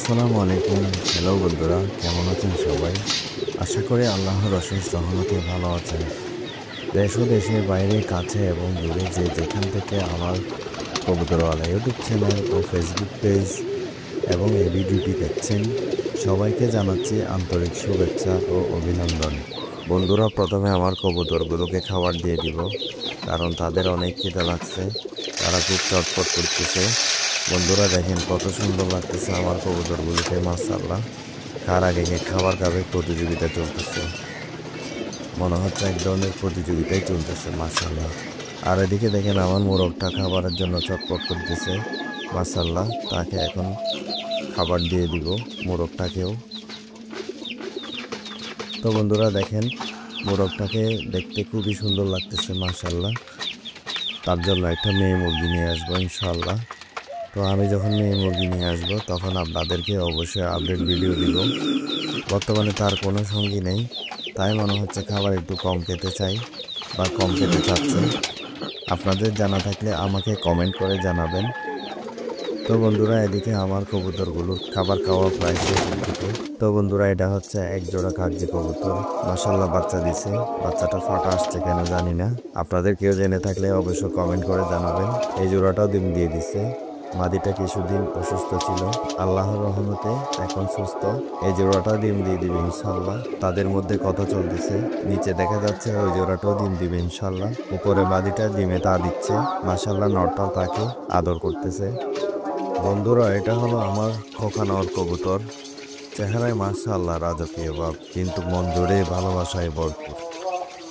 আসসালামু আলাইকুম। হ্যালো বন্ধুরা, কেমন আছেন সবাই? আশা করি আল্লাহর অশেষ রহমতে ভালো আছেন। দেশ ও দেশের বাইরে, কাছে এবং দূরে যে যেখান থেকে আমার কবুতরওয়ালা ইউটিউব চ্যানেল ও ফেসবুক পেজ এবং এই ভিডিওটি দেখছেন, সবাইকে জানাচ্ছি আন্তরিক শুভেচ্ছা ও অভিনন্দন। বন্ধুরা, প্রথমে আমার কবুতরগুলোকে খাবার দিয়ে দিব, কারণ তাদের অনেক খিদে লাগছে, তারা খুব চটপট করতেছে। বন্ধুরা দেখেন কত সুন্দর লাগতেছে আমার কবুতরগুলোকে, মাশাআল্লাহ। কার আগে কে খাবার খাবে প্রতিযোগিতা চলতেছে, মনে হচ্ছে এক ধরনের প্রতিযোগিতাই চলতেছে, মাশাআল্লাহ। আর এদিকে দেখেন আমার মোরগটা খাবারের জন্য চটপট করতেছে, মাশাআল্লাহ। তাকে এখন খাবার দিয়ে দিব, মোরগটাকেও। তো বন্ধুরা দেখেন, মোরগটাকে দেখতে খুবই সুন্দর লাগতেছে, মাশাআল্লাহ। তার জন্য একটা মেয়ে মুরগি নিয়ে আসবো ইনশাআল্লাহ। তো আমি যখন মেয়ে মুরগি নিয়ে আসবো তখন আপনাদেরকে অবশ্যই আপডেট ভিডিও দিব। বর্তমানে তার কোনো সঙ্গী নেই, তাই মনে হচ্ছে খাবার একটু কম খেতে চাই বা কম খেতে চাচ্ছে। আপনাদের জানা থাকলে আমাকে কমেন্ট করে জানাবেন। তো বন্ধুরা এদিকে আমার কবুতরগুলোর খাবার খাওয়া প্রায় শেষের দিকে। তো বন্ধুরা এটা হচ্ছে এক জোড়া কাগজি কবুতর, মাশাআল্লাহ বাচ্চা দিছে। বাচ্চাটা ফাটা আসছে কেন জানি না, আপনাদের কেউ জেনে থাকলে অবশ্যই কমেন্ট করে জানাবেন। এই জোড়াটাও ডিম দিয়ে দিছে। মাদিটা কিছুদিন অসুস্থ ছিল, আল্লাহর রহমতে এখন সুস্থ। এই জোড়াটাও ডিম দিয়ে দিবে ইনশাল্লাহ। তাদের মধ্যে কথা চলতেছে, নিচে দেখা যাচ্ছে ওই জোড়াটাও ডিম দিবে ইনশাল্লাহ। উপরে মাদিটা ডিমে তা দিচ্ছে, মাশাআল্লাহ। নরটাও তাকে আদর করতেছে। বন্ধুরা এটা হলো আমার খোকানোর কবুতর। চেহারায় মাশাআল্লাহ রাজকীয় ভাব, কিন্তু মন জুড়ে ভালোবাসায় ভরপুর।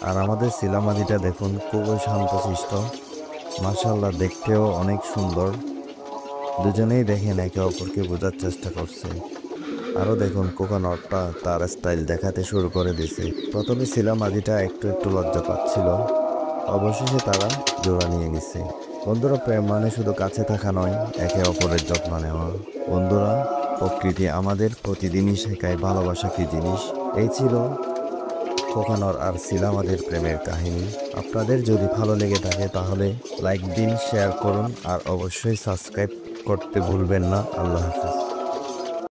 আর আমাদের সিলামাদিটা দেখুন, খুবই শান্তশিষ্ট, মাশাআল্লাহ। দেখতেও অনেক সুন্দর। দুজনেই দেখেন একে অপরকে বোঝার চেষ্টা করছে। আরও দেখুন কোকানটটা তার স্টাইল দেখাতে শুরু করে দিছে। প্রথমে সিলামাদিটা একটু একটু লজ্জা পাচ্ছিল, অবশেষে তারা জোড়া নিয়ে নিছে। বন্ধুরা প্রেম মানে শুধু কাছে থাকা নয়, একে অপরের যত্ন নেওয়া। বন্ধুরা, প্রকৃতি আমাদের প্রতিদিনই শেখায় ভালোবাসা কি জিনিস। এই ছিল খোকানর আর সিলামাদের প্রেমের কাহিনী। আপনাদের যদি ভালো লেগে থাকে তাহলে লাইক দিন, শেয়ার করুন আর অবশ্যই সাবস্ক্রাইব করতে ভুলবেন না। আল্লাহ হাফেজ।